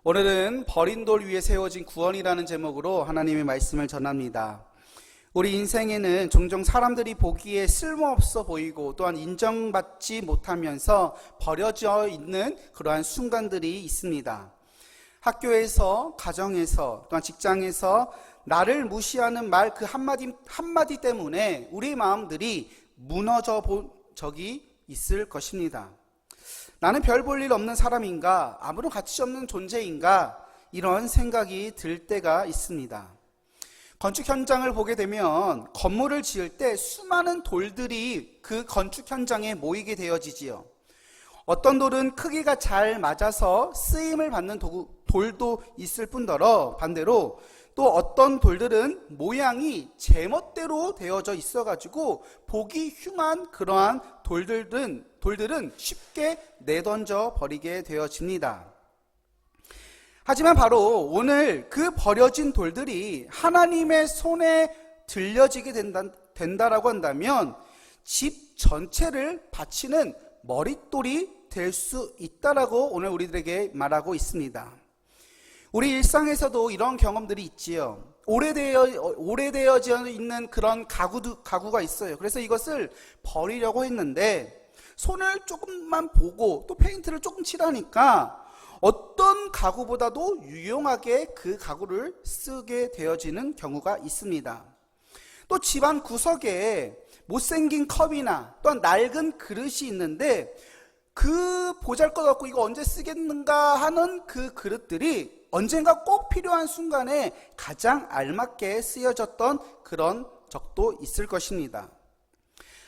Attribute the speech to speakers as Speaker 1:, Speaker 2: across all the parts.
Speaker 1: 오늘은 버린 돌 위에 세워진 구원이라는 제목으로 하나님의 말씀을 전합니다. 우리 인생에는 종종 사람들이 보기에 쓸모없어 보이고 또한 인정받지 못하면서 버려져 있는 그러한 순간들이 있습니다. 학교에서, 가정에서, 또한 직장에서 나를 무시하는 말 그 한마디 때문에 우리 마음들이 무너져 본 적이 있을 것입니다. 나는 별 볼 일 없는 사람인가? 아무런 가치 없는 존재인가? 이런 생각이 들 때가 있습니다. 건축 현장을 보게 되면 건물을 지을 때 수많은 돌들이 그 건축 현장에 모이게 되어지지요. 어떤 돌은 크기가 잘 맞아서 쓰임을 받는 돌도 있을 뿐더러 반대로 또 어떤 돌들은 모양이 제멋대로 되어져 있어가지고 보기 흉한 그러한 돌들은 쉽게 내던져 버리게 되어집니다. 하지만 바로 오늘 그 버려진 돌들이 하나님의 손에 들려지게 된다라고 한다면 집 전체를 바치는 머릿돌이 될 수 있다라고 오늘 우리들에게 말하고 있습니다. 우리 일상에서도 이런 경험들이 있지요. 오래되어져 있는 그런 가구가 있어요. 그래서 이것을 버리려고 했는데 손을 조금만 보고 또 페인트를 조금 칠하니까 어떤 가구보다도 유용하게 그 가구를 쓰게 되어지는 경우가 있습니다. 또 집안 구석에 못생긴 컵이나 또한 낡은 그릇이 있는데 그 보잘것없고 이거 언제 쓰겠는가 하는 그 그릇들이 언젠가 꼭 필요한 순간에 가장 알맞게 쓰여졌던 그런 적도 있을 것입니다.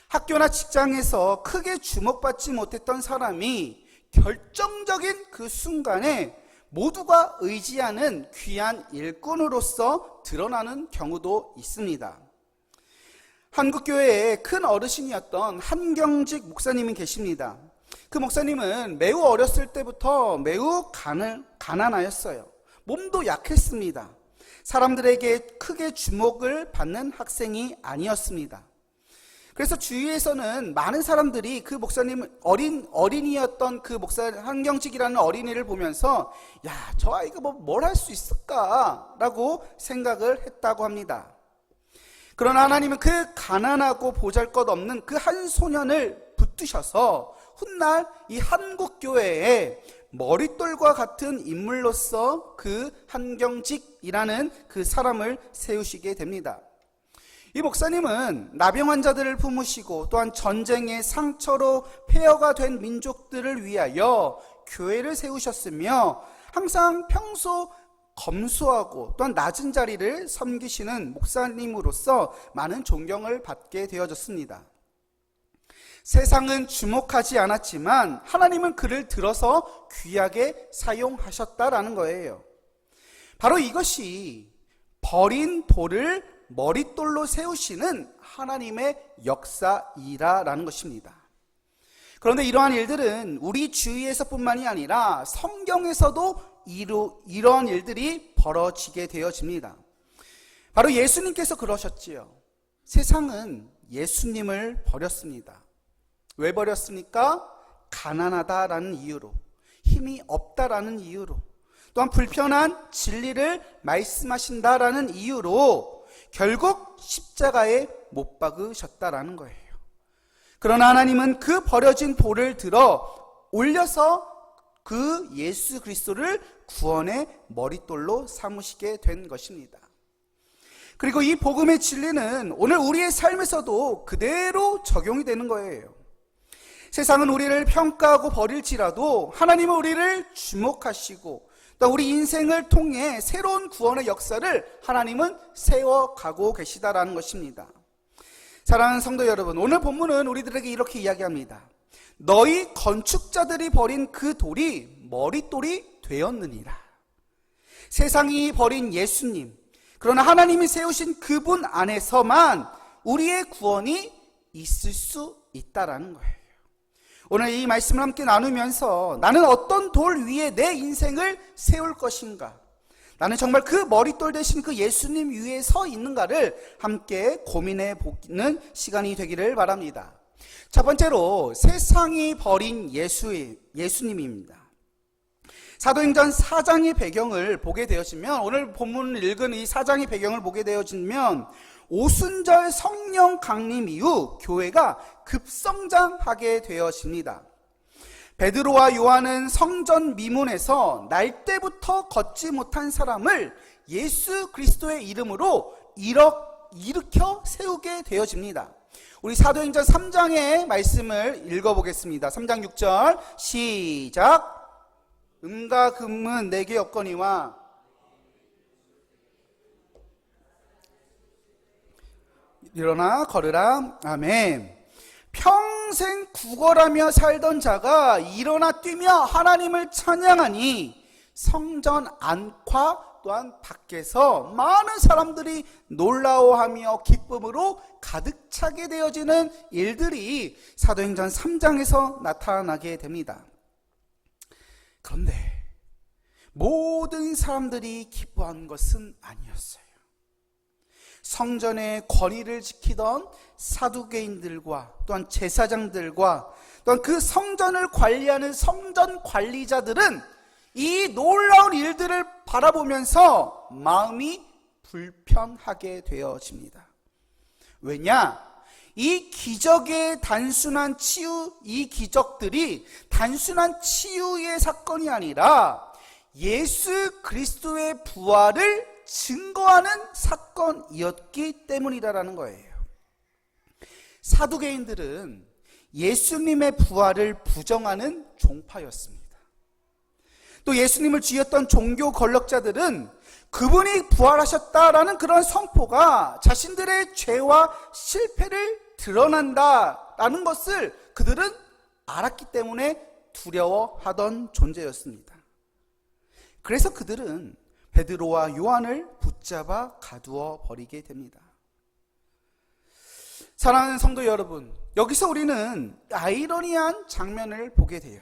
Speaker 1: 학교나 직장에서 크게 주목받지 못했던 사람이 결정적인 그 순간에 모두가 의지하는 귀한 일꾼으로서 드러나는 경우도 있습니다. 한국교회에 큰 어르신이었던 한경직 목사님이 계십니다. 그 목사님은 매우 어렸을 때부터 매우 가난하였어요. 몸도 약했습니다. 사람들에게 크게 주목을 받는 학생이 아니었습니다. 그래서 주위에서는 많은 사람들이 그 목사님 어린이였던 그 목사 한경직이라는 어린이를 보면서 야, 저 아이가 뭘 할 수 있을까라고 생각을 했다고 합니다. 그러나 하나님은 그 가난하고 보잘것없는 그 한 소년을 붙드셔서 훗날 이 한국교회에 머릿돌과 같은 인물로서 그 한경직이라는 그 사람을 세우시게 됩니다. 이 목사님은 나병 환자들을 품으시고 또한 전쟁의 상처로 폐허가 된 민족들을 위하여 교회를 세우셨으며 항상 평소 검소하고 또한 낮은 자리를 섬기시는 목사님으로서 많은 존경을 받게 되어졌습니다. 세상은 주목하지 않았지만 하나님은 그를 들어서 귀하게 사용하셨다라는 거예요. 바로 이것이 버린 돌을 머릿돌로 세우시는 하나님의 역사이라는 것입니다. 그런데 이러한 일들은 우리 주위에서뿐만이 아니라 성경에서도 이런 일들이 벌어지게 되어집니다. 바로 예수님께서 그러셨지요. 세상은 예수님을 버렸습니다. 왜 버렸습니까? 가난하다라는 이유로, 힘이 없다라는 이유로, 또한 불편한 진리를 말씀하신다라는 이유로 결국 십자가에 못 박으셨다라는 거예요. 그러나 하나님은 그 버려진 돌을 들어 올려서 그 예수 그리스도를 구원의 머릿돌로 삼으시게 된 것입니다. 그리고 이 복음의 진리는 오늘 우리의 삶에서도 그대로 적용이 되는 거예요. 세상은 우리를 평가하고 버릴지라도 하나님은 우리를 주목하시고 또 우리 인생을 통해 새로운 구원의 역사를 하나님은 세워가고 계시다라는 것입니다. 사랑하는 성도 여러분, 오늘 본문은 우리들에게 이렇게 이야기합니다. 너희 건축자들이 버린 그 돌이 머릿돌이 되었느니라. 세상이 버린 예수님, 그러나 하나님이 세우신 그분 안에서만 우리의 구원이 있을 수 있다라는 거예요. 오늘 이 말씀을 함께 나누면서 나는 어떤 돌 위에 내 인생을 세울 것인가? 나는 정말 그 머릿돌 대신 그 예수님 위에 서 있는가를 함께 고민해 보는 시간이 되기를 바랍니다. 첫 번째로 세상이 버린 예수님입니다. 사도행전 4장의 배경을 보게 되어지면, 오늘 본문을 읽은 이 4장의 배경을 보게 되어지면 오순절 성령 강림 이후 교회가 급성장하게 되어집니다. 베드로와 요한은 성전 미문에서 날 때부터 걷지 못한 사람을 예수 그리스도의 이름으로 일으켜 세우게 되어집니다. 우리 사도행전 3장의 말씀을 읽어보겠습니다. 3장 6절 시작. 음과 금은 내게 없거니와 일어나 걸으라. 아멘. 평생 구걸하며 살던 자가 일어나 뛰며 하나님을 찬양하니 성전 안과 또한 밖에서 많은 사람들이 놀라워하며 기쁨으로 가득 차게 되어지는 일들이 사도행전 3장에서 나타나게 됩니다. 그런데 모든 사람들이 기뻐한 것은 아니었어요. 성전의 권위를 지키던 사두개인들과 또한 제사장들과 또한 그 성전을 관리하는 성전 관리자들은 이 놀라운 일들을 바라보면서 마음이 불편하게 되어집니다. 왜냐? 이 기적의 단순한 치유, 이 기적들이 단순한 치유의 사건이 아니라 예수 그리스도의 부활을 증거하는 사건이었기 때문이라는 거예요. 사두개인들은 예수님의 부활을 부정하는 종파였습니다. 또 예수님을 쥐었던 종교 권력자들은 그분이 부활하셨다라는 그런 선포가 자신들의 죄와 실패를 드러난다라는 것을 그들은 알았기 때문에 두려워하던 존재였습니다. 그래서 그들은 베드로와 요한을 붙잡아 가두어 버리게 됩니다. 사랑하는 성도 여러분, 여기서 우리는 아이러니한 장면을 보게 돼요.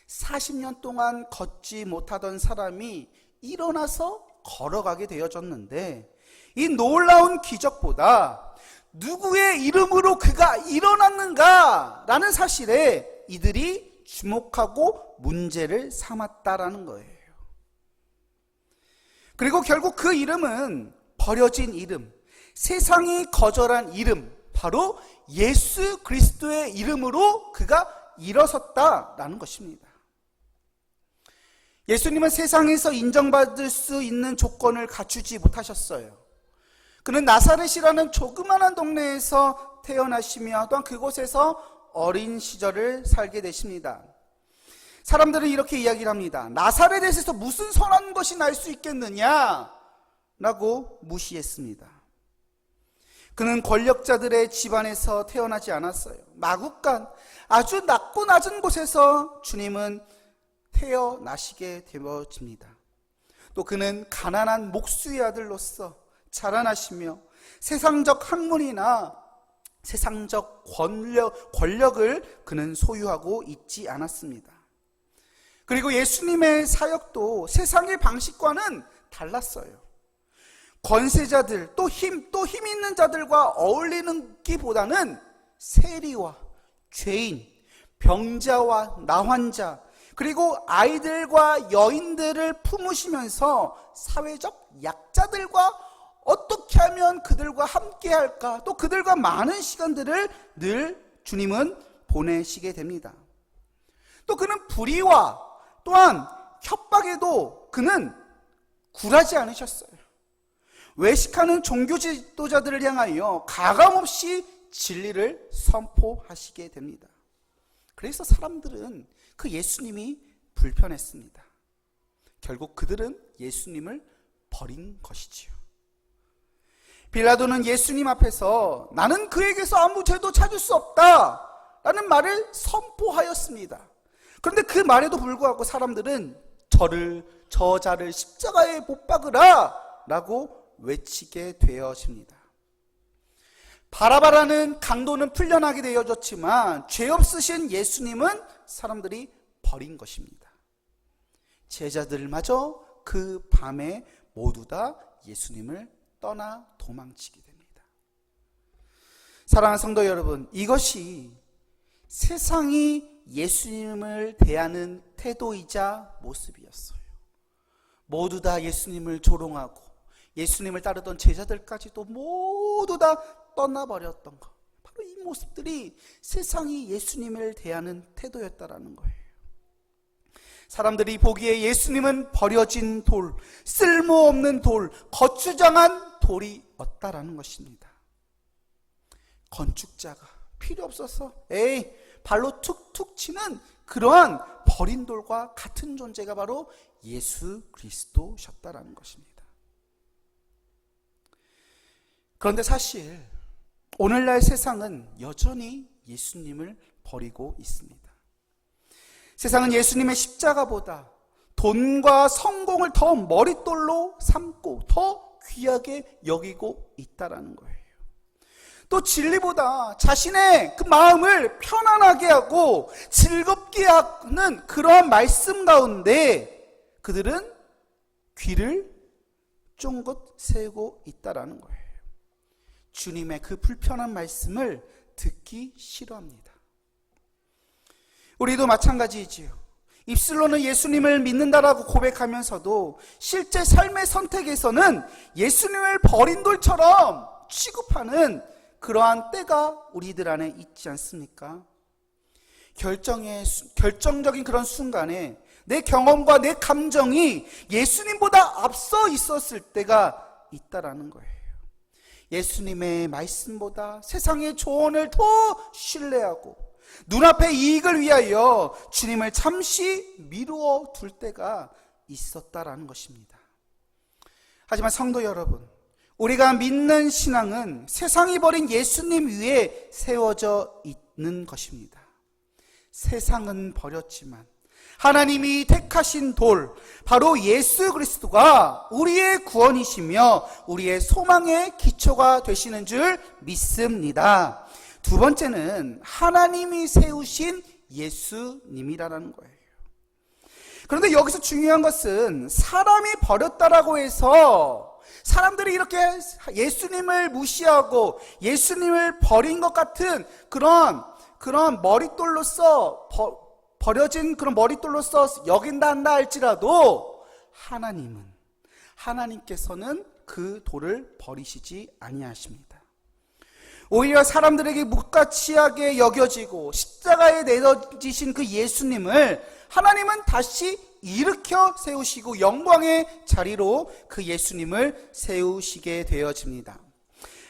Speaker 1: 40년 동안 걷지 못하던 사람이 일어나서 걸어가게 되어졌는데, 이 놀라운 기적보다 누구의 이름으로 그가 일어났는가라는 사실에 이들이 주목하고 문제를 삼았다라는 거예요. 그리고 결국 그 이름은 버려진 이름, 세상이 거절한 이름, 바로 예수 그리스도의 이름으로 그가 일어섰다라는 것입니다. 예수님은 세상에서 인정받을 수 있는 조건을 갖추지 못하셨어요. 그는 나사렛이라는 조그마한 동네에서 태어나시며 또한 그곳에서 어린 시절을 살게 되십니다. 사람들은 이렇게 이야기를 합니다. 나사렛에서 무슨 선한 것이 날 수 있겠느냐? 라고 무시했습니다. 그는 권력자들의 집안에서 태어나지 않았어요. 마국간, 아주 낮고 낮은 곳에서 주님은 태어나시게 되어집니다. 또 그는 가난한 목수의 아들로서 자라나시며 세상적 학문이나 세상적 권력을 그는 소유하고 있지 않았습니다. 그리고 예수님의 사역도 세상의 방식과는 달랐어요. 권세자들, 또 힘 있는 자들과 어울리는 기보다는 세리와 죄인, 병자와 나환자, 그리고 아이들과 여인들을 품으시면서 사회적 약자들과 어떻게 하면 그들과 함께 할까, 또 그들과 많은 시간들을 늘 주님은 보내시게 됩니다. 또 그는 불의와 또한 협박에도 그는 굴하지 않으셨어요. 외식하는 종교 지도자들을 향하여 가감없이 진리를 선포하시게 됩니다. 그래서 사람들은 그 예수님이 불편했습니다. 결국 그들은 예수님을 버린 것이지요. 빌라도는 예수님 앞에서 나는 그에게서 아무 죄도 찾을 수 없다 라는 말을 선포하였습니다. 그런데 그 말에도 불구하고 사람들은 저 자를 십자가에 못 박으라 라고 외치게 되어집니다. 바라바라는 강도는 풀려나게 되어졌지만 죄 없으신 예수님은 사람들이 버린 것입니다. 제자들마저 그 밤에 모두 다 예수님을 떠나 도망치게 됩니다. 사랑하는 성도 여러분, 이것이 세상이 예수님을 대하는 태도이자 모습이었어요. 모두 다 예수님을 조롱하고 예수님을 따르던 제자들까지도 모두 다 떠나버렸던 것, 바로 이 모습들이 세상이 예수님을 대하는 태도였다라는 거예요. 사람들이 보기에 예수님은 버려진 돌, 쓸모없는 돌, 거추장한 돌이었다라는 것입니다. 건축자가 필요 없어서 발로 툭툭 치는 그러한 버린 돌과 같은 존재가 바로 예수 그리스도셨다라는 것입니다. 그런데 사실 오늘날 세상은 여전히 예수님을 버리고 있습니다. 세상은 예수님의 십자가보다 돈과 성공을 더 머릿돌로 삼고 더 귀하게 여기고 있다라는 거예요. 또 진리보다 자신의 그 마음을 편안하게 하고 즐겁게 하는 그러한 말씀 가운데 그들은 귀를 쫑긋 세우고 있다라는 거예요. 주님의 그 불편한 말씀을 듣기 싫어합니다. 우리도 마찬가지이지요. 입술로는 예수님을 믿는다라고 고백하면서도 실제 삶의 선택에서는 예수님을 버린 돌처럼 취급하는 그러한 때가 우리들 안에 있지 않습니까? 결정적인 그런 순간에 내 경험과 내 감정이 예수님보다 앞서 있었을 때가 있다라는 거예요. 예수님의 말씀보다 세상의 조언을 더 신뢰하고 눈앞의 이익을 위하여 주님을 잠시 미루어 둘 때가 있었다라는 것입니다. 하지만 성도 여러분, 우리가 믿는 신앙은 세상이 버린 예수님 위에 세워져 있는 것입니다. 세상은 버렸지만 하나님이 택하신 돌, 바로 예수 그리스도가 우리의 구원이시며 우리의 소망의 기초가 되시는 줄 믿습니다. 두 번째는 하나님이 세우신 예수님이라는 거예요. 그런데 여기서 중요한 것은 사람이 버렸다라고 해서 사람들이 이렇게 예수님을 무시하고 예수님을 버린 것 같은 그런 머릿돌로서 버려진 그런 머릿돌로서 여긴다 한다 할지라도 하나님께서는 그 돌을 버리시지 아니하십니다. 오히려 사람들에게 무가치하게 여겨지고 십자가에 내어지신 그 예수님을 하나님은 다시 일으켜 세우시고 영광의 자리로 그 예수님을 세우시게 되어집니다.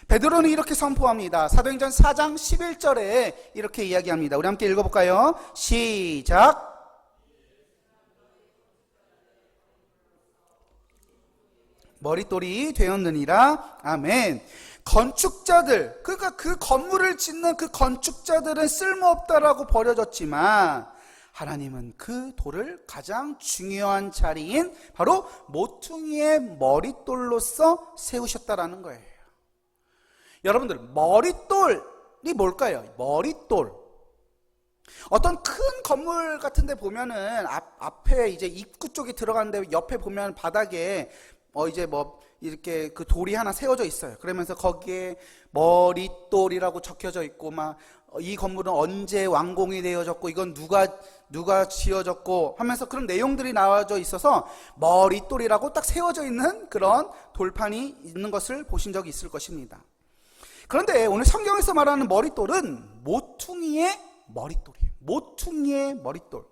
Speaker 1: 베드로는 이렇게 선포합니다. 사도행전 4장 11절에 이렇게 이야기합니다. 우리 함께 읽어볼까요? 시작. 머릿돌이 되었느니라. 아멘. 건축자들, 그러니까 그 건물을 짓는 그 건축자들은 쓸모없다라고 버려졌지만 하나님은 그 돌을 가장 중요한 자리인 바로 모퉁이의 머릿돌로서 세우셨다라는 거예요. 여러분들, 머릿돌이 뭘까요? 머릿돌. 어떤 큰 건물 같은 데 보면은 앞에 이제 입구 쪽에 들어가는데 옆에 보면 바닥에 이렇게 그 돌이 하나 세워져 있어요. 그러면서 거기에 머릿돌이라고 적혀져 있고 막 이 건물은 언제 완공이 되어졌고 이건 누가 지어졌고 하면서 그런 내용들이 나와져 있어서 머릿돌이라고 딱 세워져 있는 그런 돌판이 있는 것을 보신 적이 있을 것입니다. 그런데 오늘 성경에서 말하는 머릿돌은 모퉁이의 머릿돌이에요. 모퉁이의 머릿돌.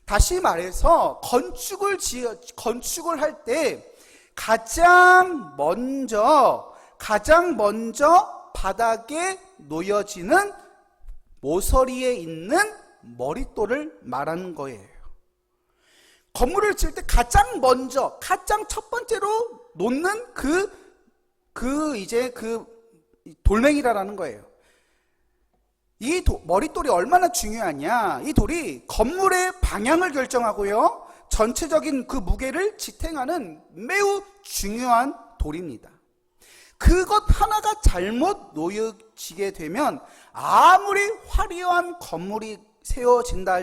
Speaker 1: 다시 말해서 건축을 할 때 가장 먼저 바닥에 놓여지는 모서리에 있는 머릿돌을 말하는 거예요. 건물을 지을 때 가장 첫 번째로 놓는 그 돌멩이라는 거예요. 이 머릿돌이 얼마나 중요하냐? 이 돌이 건물의 방향을 결정하고요, 전체적인 그 무게를 지탱하는 매우 중요한 돌입니다. 그것 하나가 잘못 놓여지게 되면 아무리 화려한 건물이 세워진다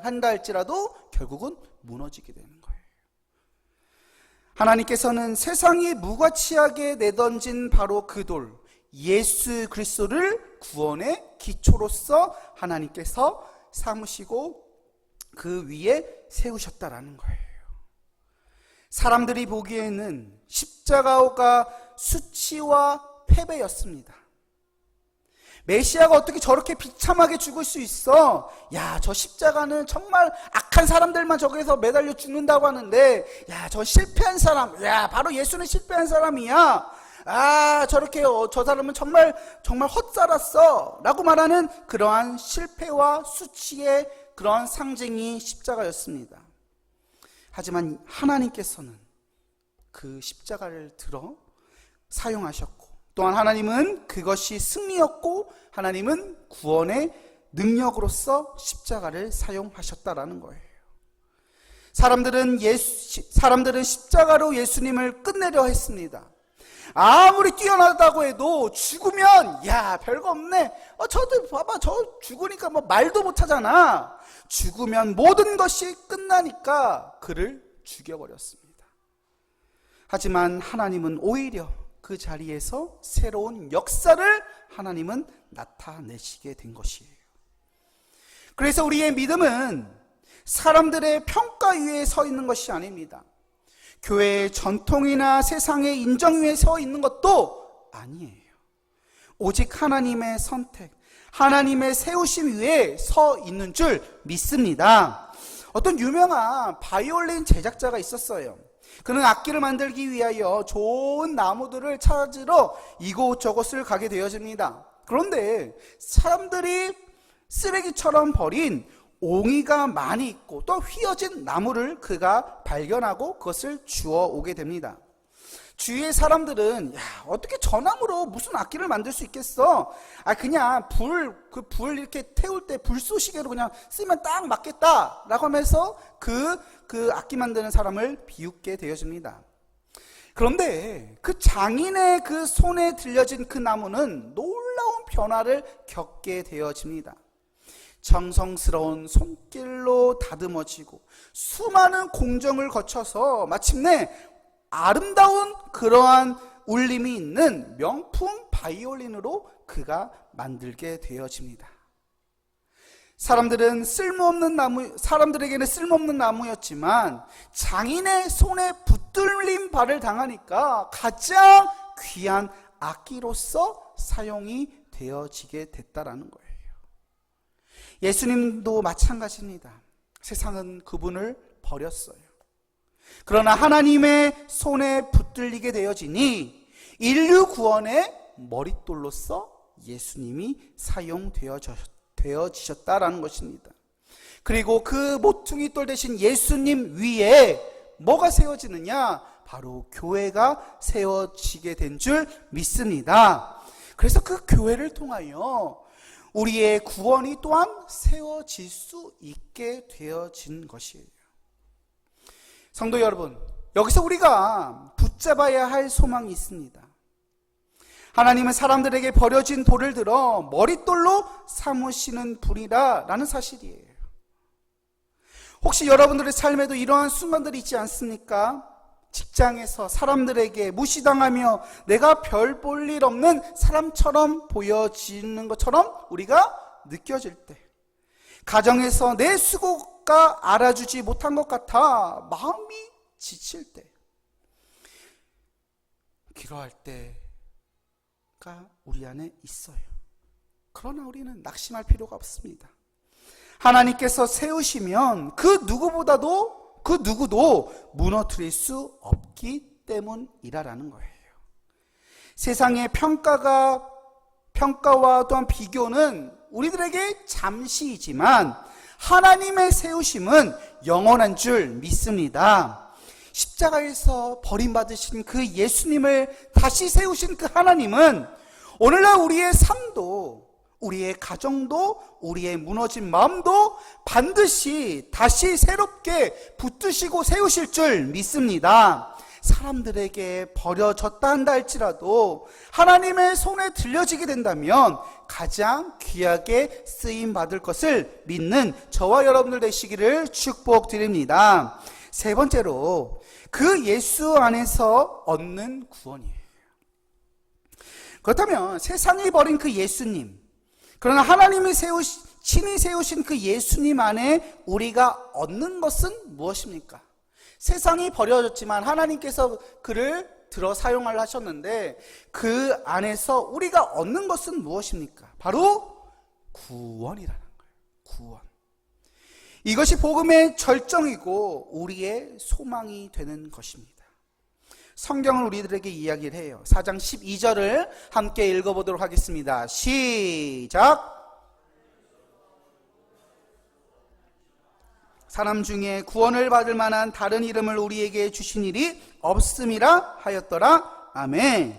Speaker 1: 한다 할지라도 결국은 무너지게 되는 거예요. 하나님께서는 세상이 무가치하게 내던진 바로 그 돌, 예수 그리스도를 구원의 기초로서 하나님께서 삼으시고 그 위에 세우셨다라는 거예요. 사람들이 보기에는 십자가가 수치와 패배였습니다. 메시아가 어떻게 저렇게 비참하게 죽을 수 있어? 야, 저 십자가는 정말 악한 사람들만 저기서 매달려 죽는다고 하는데, 야, 저 실패한 사람, 야, 바로 예수는 실패한 사람이야. 아, 저렇게 저 사람은 정말 헛살았어 라고 말하는 그러한 실패와 수치의 그러한 상징이 십자가였습니다. 하지만 하나님께서는 그 십자가를 들어 사용하셨고, 또한 하나님은 그것이 승리였고 하나님은 구원의 능력으로서 십자가를 사용하셨다라는 거예요. 사람들은 십자가로 예수님을 끝내려 했습니다. 아무리 뛰어나다고 해도 죽으면 야, 별거 없네. 저들 봐봐, 저 죽으니까 뭐 말도 못하잖아. 죽으면 모든 것이 끝나니까 그를 죽여버렸습니다. 하지만 하나님은 오히려 그 자리에서 새로운 역사를 하나님은 나타내시게 된 것이에요. 그래서 우리의 믿음은 사람들의 평가 위에 서 있는 것이 아닙니다. 교회의 전통이나 세상의 인정 위에 서 있는 것도 아니에요. 오직 하나님의 선택, 하나님의 세우심 위에 서 있는 줄 믿습니다. 어떤 유명한 바이올린 제작자가 있었어요. 그는 악기를 만들기 위하여 좋은 나무들을 찾으러 이곳저곳을 가게 되어집니다. 그런데 사람들이 쓰레기처럼 버린 옹이가 많이 있고 또 휘어진 나무를 그가 발견하고 그것을 주워 오게 됩니다. 주위의 사람들은 야, 어떻게 저 나무로 무슨 악기를 만들 수 있겠어? 그냥 불 이렇게 태울 때 불쏘시개로 그냥 쓰면 딱 맞겠다라고 하면서 그 악기 만드는 사람을 비웃게 되어집니다. 그런데 그 장인의 그 손에 들려진 그 나무는 놀라운 변화를 겪게 되어집니다. 정성스러운 손길로 다듬어지고 수많은 공정을 거쳐서 마침내 아름다운 그러한 울림이 있는 명품 바이올린으로 그가 만들게 되어집니다. 사람들에게는 쓸모없는 나무였지만 장인의 손에 붙들림 발을 당하니까 가장 귀한 악기로서 사용이 되어지게 됐다라는 거예요. 예수님도 마찬가지입니다. 세상은 그분을 버렸어요. 그러나 하나님의 손에 붙들리게 되어지니 인류 구원의 머릿돌로서 예수님이 사용되어지셨다라는 것입니다. 그리고 그 모퉁이 돌 대신 예수님 위에 뭐가 세워지느냐? 바로 교회가 세워지게 된 줄 믿습니다. 그래서 그 교회를 통하여 우리의 구원이 또한 세워질 수 있게 되어진 것이에요. 성도 여러분, 여기서 우리가 붙잡아야 할 소망이 있습니다. 하나님은 사람들에게 버려진 돌을 들어 머릿돌로 삼으시는 분이라는 사실이에요. 혹시 여러분들의 삶에도 이러한 순간들이 있지 않습니까? 직장에서 사람들에게 무시당하며 내가 별 볼 일 없는 사람처럼 보여지는 것처럼 우리가 느껴질 때, 가정에서 내 수고가 알아주지 못한 것 같아 마음이 지칠 때, 기도할 때가 우리 안에 있어요. 그러나 우리는 낙심할 필요가 없습니다. 하나님께서 세우시면 그 누구도 무너뜨릴 수 없기 때문이라는 거예요. 세상의 평가와 또한 비교는 우리들에게 잠시이지만 하나님의 세우심은 영원한 줄 믿습니다. 십자가에서 버림받으신 그 예수님을 다시 세우신 그 하나님은 오늘날 우리의 삶도, 우리의 가정도, 우리의 무너진 마음도 반드시 다시 새롭게 붙드시고 세우실 줄 믿습니다. 사람들에게 버려졌다 한다 할지라도 하나님의 손에 들려지게 된다면 가장 귀하게 쓰임받을 것을 믿는 저와 여러분들 되시기를 축복드립니다. 세 번째로, 그 예수 안에서 얻는 구원이에요. 그렇다면 세상이 버린 그 예수님, 그러나 하나님이 친히 세우신 그 예수님 안에 우리가 얻는 것은 무엇입니까? 세상이 버려졌지만 하나님께서 그를 들어 사용을 하셨는데 그 안에서 우리가 얻는 것은 무엇입니까? 바로 구원이라는 거예요. 구원. 이것이 복음의 절정이고 우리의 소망이 되는 것입니다. 성경을 우리들에게 이야기를 해요. 4장 12절을 함께 읽어보도록 하겠습니다. 시작! 사람 중에 구원을 받을 만한 다른 이름을 우리에게 주신 일이 없음이라 하였더라. 아멘.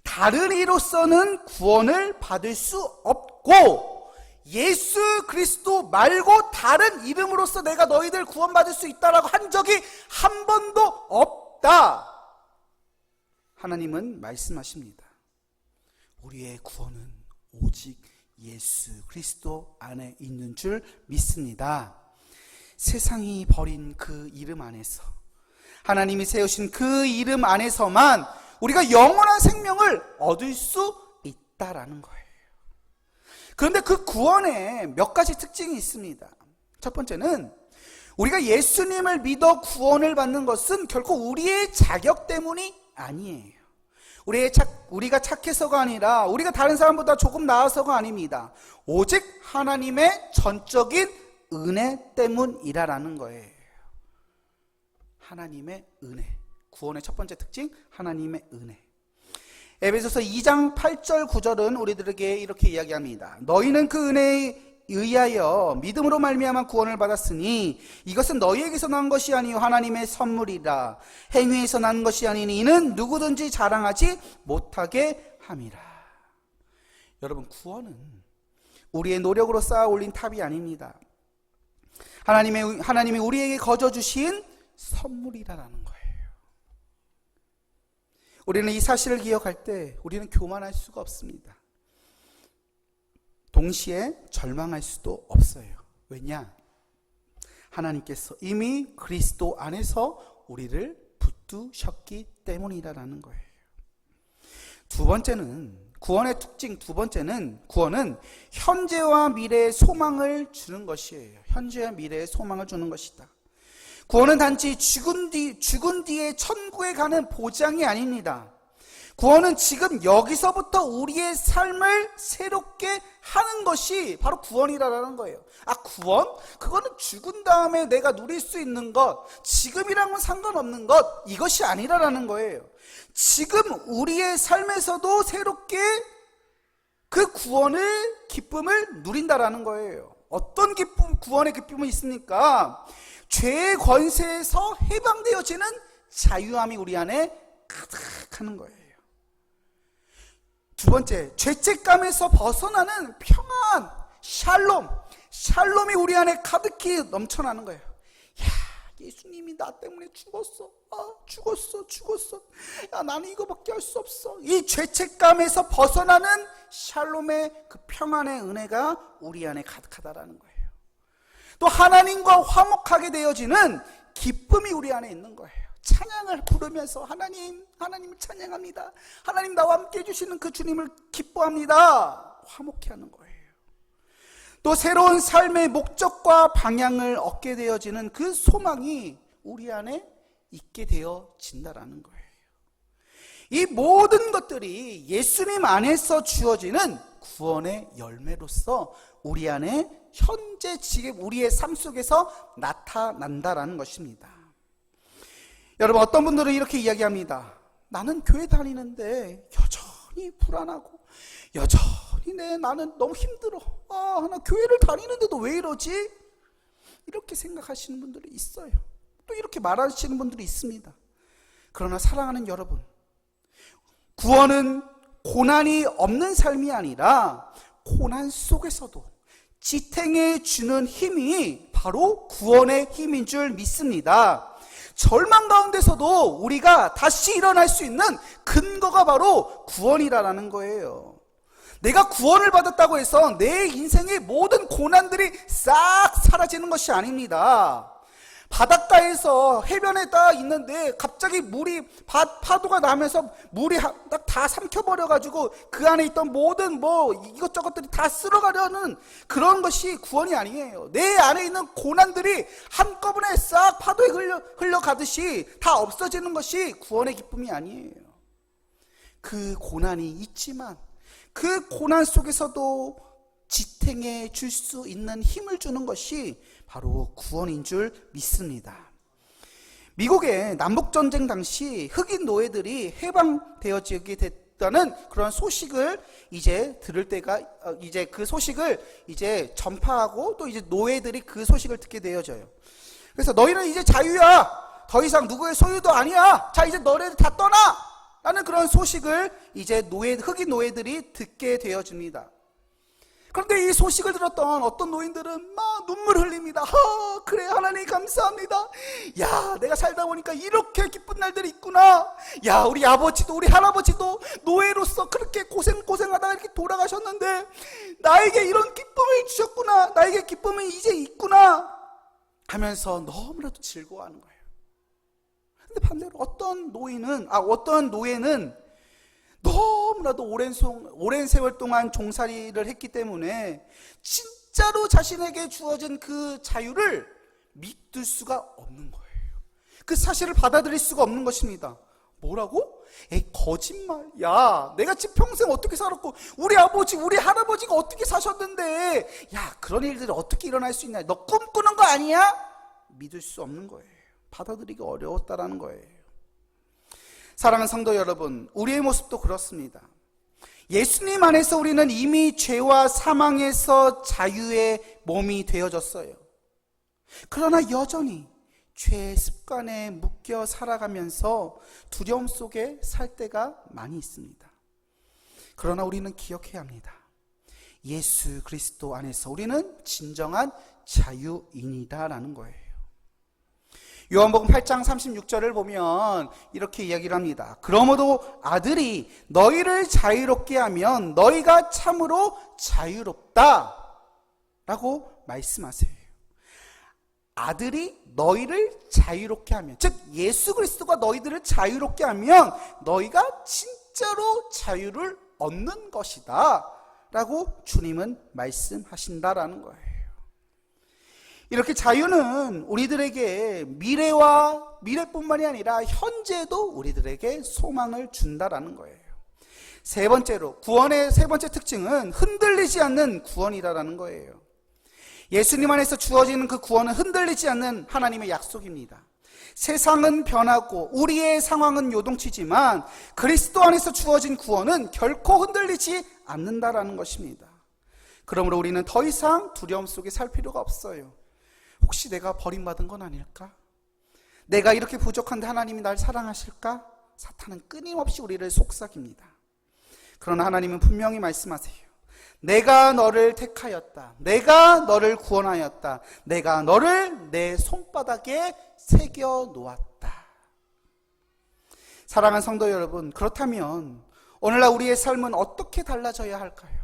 Speaker 1: 다른 이로서는 구원을 받을 수 없고 예수 그리스도 말고 다른 이름으로서 내가 너희들 구원받을 수 있다라고 한 적이 한 번도 없다. 하나님은 말씀하십니다. 우리의 구원은 오직 예수 그리스도 안에 있는 줄 믿습니다. 세상이 버린 그 이름 안에서, 하나님이 세우신 그 이름 안에서만 우리가 영원한 생명을 얻을 수 있다라는 거예요. 그런데 그 구원에 몇 가지 특징이 있습니다. 첫 번째는 우리가 예수님을 믿어 구원을 받는 것은 결코 우리의 자격 때문이 아니에요. 우리가 착해서가 아니라 우리가 다른 사람보다 조금 나아서가 아닙니다. 오직 하나님의 전적인 은혜 때문이라는 거예요. 하나님의 은혜. 구원의 첫 번째 특징, 하나님의 은혜. 에베소서 2장 8절 9절은 우리들에게 이렇게 이야기합니다. 너희는 그 은혜에 의하여 믿음으로 말미암아 구원을 받았으니 이것은 너희에게서 난 것이 아니요 하나님의 선물이라. 행위에서 난 것이 아니니 이는 누구든지 자랑하지 못하게 함이라. 여러분, 구원은 우리의 노력으로 쌓아 올린 탑이 아닙니다. 하나님이 우리에게 거저 주신 선물이라는 거예요. 우리는 이 사실을 기억할 때 우리는 교만할 수가 없습니다. 동시에 절망할 수도 없어요. 왜냐? 하나님께서 이미 그리스도 안에서 우리를 붙드셨기 때문이라는 거예요. 두 번째는, 구원의 특징 두 번째는, 구원은 현재와 미래의 소망을 주는 것이에요. 현재와 미래의 소망을 주는 것이다. 구원은 단지 죽은 뒤에 천국에 가는 보장이 아닙니다. 구원은 지금 여기서부터 우리의 삶을 새롭게 하는 것이 바로 구원이라는 거예요. 구원? 그거는 죽은 다음에 내가 누릴 수 있는 것, 지금이랑은 상관없는 것, 이것이 아니라는 거예요. 지금 우리의 삶에서도 새롭게 그 구원을, 기쁨을 누린다라는 거예요. 어떤 구원의 기쁨이 있습니까? 죄의 권세에서 해방되어지는 자유함이 우리 안에 가득하는 거예요. 두 번째, 죄책감에서 벗어나는 평안, 샬롬이 우리 안에 가득히 넘쳐나는 거예요. 예수님이 나 때문에 죽었어. 죽었어. 나는 이거밖에 할 수 없어. 이 죄책감에서 벗어나는 샬롬의 그 평안의 은혜가 우리 안에 가득하다라는 거예요. 또 하나님과 화목하게 되어지는 기쁨이 우리 안에 있는 거예요. 찬양을 부르면서 하나님 찬양합니다. 하나님 나와 함께 해주시는 그 주님을 기뻐합니다. 화목해 하는 거예요. 또 새로운 삶의 목적과 방향을 얻게 되어지는 그 소망이 우리 안에 있게 되어진다라는 거예요. 이 모든 것들이 예수님 안에서 주어지는 구원의 열매로서 우리 안에 현재 지금 우리의 삶 속에서 나타난다라는 것입니다. 여러분, 어떤 분들은 이렇게 이야기합니다. 나는 교회 다니는데 여전히 불안하고 여전히 나는 너무 힘들어. 나 교회를 다니는데도 왜 이러지? 이렇게 생각하시는 분들이 있어요. 또 이렇게 말하시는 분들이 있습니다. 그러나 사랑하는 여러분, 구원은 고난이 없는 삶이 아니라 고난 속에서도 지탱해 주는 힘이 바로 구원의 힘인 줄 믿습니다. 절망 가운데서도 우리가 다시 일어날 수 있는 근거가 바로 구원이라는 거예요. 내가 구원을 받았다고 해서 내 인생의 모든 고난들이 싹 사라지는 것이 아닙니다. 바닷가에서 해변에 딱 있는데 갑자기 물이 파도가 나면서 물이 딱 다 삼켜버려가지고 그 안에 있던 모든 이것저것들이 다 쓸어가려는 그런 것이 구원이 아니에요. 내 안에 있는 고난들이 한꺼번에 싹 파도에 흘러가듯이 다 없어지는 것이 구원의 기쁨이 아니에요. 그 고난이 있지만 그 고난 속에서도 지탱해 줄 수 있는 힘을 주는 것이 바로 구원인 줄 믿습니다. 미국의 남북전쟁 당시 흑인 노예들이 해방되어지게 됐다는 그런 소식을 이제 들을 때가 이제 그 소식을 이제 전파하고 또 이제 노예들이 그 소식을 듣게 되어져요. 그래서 너희는 이제 자유야. 더 이상 누구의 소유도 아니야. 자, 이제 너네들 다 떠나. 라는 그런 소식을 이제 흑인 노예들이 듣게 되어집니다. 그런데 이 소식을 들었던 어떤 노인들은 막 눈물 흘립니다. 그래, 하나님 감사합니다. 야, 내가 살다 보니까 이렇게 기쁜 날들이 있구나. 야, 우리 아버지도 우리 할아버지도 노예로서 그렇게 고생하다가 이렇게 돌아가셨는데 나에게 이런 기쁨을 주셨구나. 나에게 기쁨이 이제 있구나 하면서 너무나도 즐거워하는 거예요. 근데 반대로 어떤 노예는 너무나도 오랜 세월 동안 종살이를 했기 때문에 진짜로 자신에게 주어진 그 자유를 믿을 수가 없는 거예요. 그 사실을 받아들일 수가 없는 것입니다. 뭐라고? 거짓말. 야, 내가 지금 평생 어떻게 살았고 우리 아버지 우리 할아버지가 어떻게 사셨는데 야, 그런 일들이 어떻게 일어날 수 있냐. 너 꿈꾸는 거 아니야? 믿을 수 없는 거예요. 받아들이기 어려웠다라는 거예요. 사랑하는 성도 여러분, 우리의 모습도 그렇습니다. 예수님 안에서 우리는 이미 죄와 사망에서 자유의 몸이 되어졌어요. 그러나 여전히 죄의 습관에 묶여 살아가면서 두려움 속에 살 때가 많이 있습니다. 그러나 우리는 기억해야 합니다. 예수 그리스도 안에서 우리는 진정한 자유인이다라는 거예요. 요한복음 8장 36절을 보면 이렇게 이야기를 합니다. 그러므로 아들이 너희를 자유롭게 하면 너희가 참으로 자유롭다 라고 말씀하세요. 아들이 너희를 자유롭게 하면, 즉 예수 그리스도가 너희들을 자유롭게 하면 너희가 진짜로 자유를 얻는 것이다 라고 주님은 말씀하신다라는 거예요. 이렇게 자유는 우리들에게 미래뿐만이 아니라 현재도 우리들에게 소망을 준다라는 거예요. 세 번째로, 구원의 세 번째 특징은 흔들리지 않는 구원이라는 거예요. 예수님 안에서 주어지는 그 구원은 흔들리지 않는 하나님의 약속입니다. 세상은 변하고 우리의 상황은 요동치지만 그리스도 안에서 주어진 구원은 결코 흔들리지 않는다라는 것입니다. 그러므로 우리는 더 이상 두려움 속에 살 필요가 없어요. 혹시 내가 버림받은 건 아닐까? 내가 이렇게 부족한데 하나님이 날 사랑하실까? 사탄은 끊임없이 우리를 속삭입니다. 그러나 하나님은 분명히 말씀하세요. 내가 너를 택하였다. 내가 너를 구원하였다. 내가 너를 내 손바닥에 새겨 놓았다. 사랑하는 성도 여러분, 그렇다면 오늘날 우리의 삶은 어떻게 달라져야 할까요?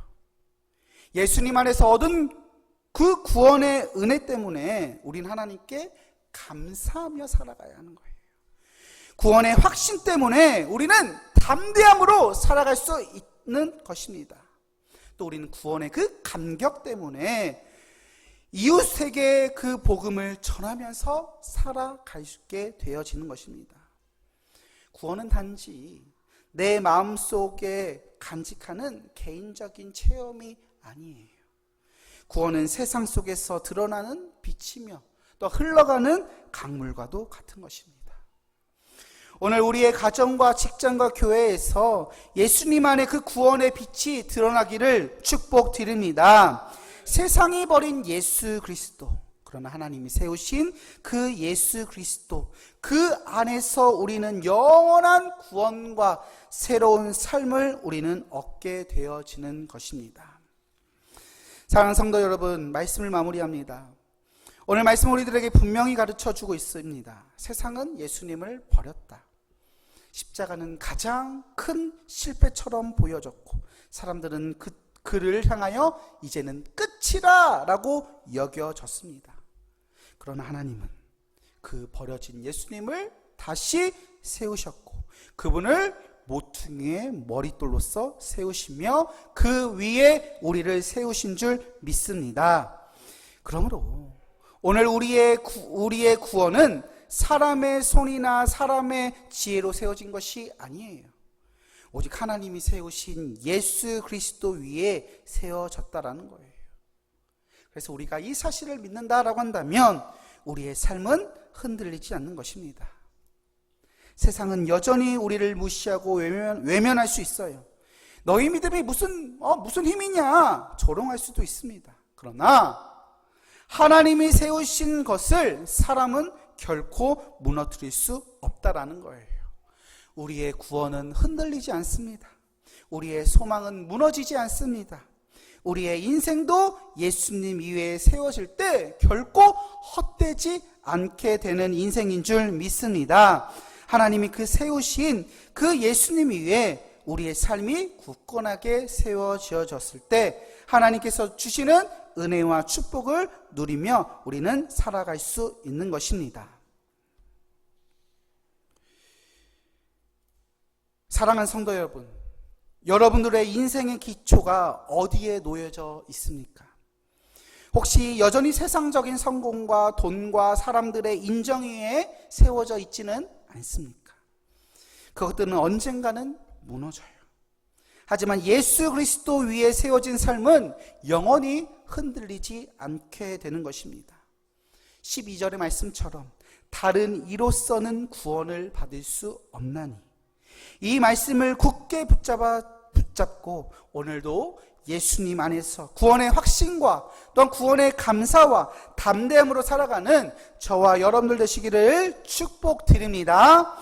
Speaker 1: 예수님 안에서 얻은 그 구원의 은혜 때문에 우린 하나님께 감사하며 살아가야 하는 거예요. 구원의 확신 때문에 우리는 담대함으로 살아갈 수 있는 것입니다. 또 우리는 구원의 그 감격 때문에 이웃에게 그 복음을 전하면서 살아가게 되어지는 것입니다. 구원은 단지 내 마음속에 간직하는 개인적인 체험이 아니에요. 구원은 세상 속에서 드러나는 빛이며 또 흘러가는 강물과도 같은 것입니다. 오늘 우리의 가정과 직장과 교회에서 예수님 안에 그 구원의 빛이 드러나기를 축복드립니다. 세상이 버린 예수 그리스도, 그러나 하나님이 세우신 그 예수 그리스도, 그 안에서 우리는 영원한 구원과 새로운 삶을 우리는 얻게 되어지는 것입니다. 사랑하는 성도 여러분, 말씀을 마무리합니다. 오늘 말씀 우리들에게 분명히 가르쳐주고 있습니다. 세상은 예수님을 버렸다. 십자가는 가장 큰 실패처럼 보여졌고 사람들은 그를 향하여 이제는 끝이라 라고 여겨졌습니다. 그러나 하나님은 그 버려진 예수님을 다시 세우셨고 그분을 모퉁이의 머릿돌로서 세우시며 그 위에 우리를 세우신 줄 믿습니다. 그러므로 오늘 우리의 구원은 사람의 손이나 사람의 지혜로 세워진 것이 아니에요. 오직 하나님이 세우신 예수 그리스도 위에 세워졌다라는 거예요. 그래서 우리가 이 사실을 믿는다라고 한다면 우리의 삶은 흔들리지 않는 것입니다. 세상은 여전히 우리를 무시하고 외면할 수 있어요. 너희 믿음이 무슨 힘이냐 조롱할 수도 있습니다. 그러나 하나님이 세우신 것을 사람은 결코 무너뜨릴 수 없다라는 거예요. 우리의 구원은 흔들리지 않습니다. 우리의 소망은 무너지지 않습니다. 우리의 인생도 예수님 위에 세워질 때 결코 헛되지 않게 되는 인생인 줄 믿습니다. 하나님이 그 세우신 그 예수님 위에 우리의 삶이 굳건하게 세워지어졌을 때 하나님께서 주시는 은혜와 축복을 누리며 우리는 살아갈 수 있는 것입니다. 사랑하는 성도 여러분, 여러분들의 인생의 기초가 어디에 놓여져 있습니까? 혹시 여전히 세상적인 성공과 돈과 사람들의 인정 위에 세워져 있지는 않습니까? 그것들은 언젠가는 무너져요. 하지만 예수 그리스도 위에 세워진 삶은 영원히 흔들리지 않게 되는 것입니다. 12절의 말씀처럼 다른 이로서는 구원을 받을 수 없나니, 이 말씀을 굳게 붙잡고 오늘도 예수님 안에서 구원의 확신과 또한 구원의 감사와 담대함으로 살아가는 저와 여러분들 되시기를 축복드립니다.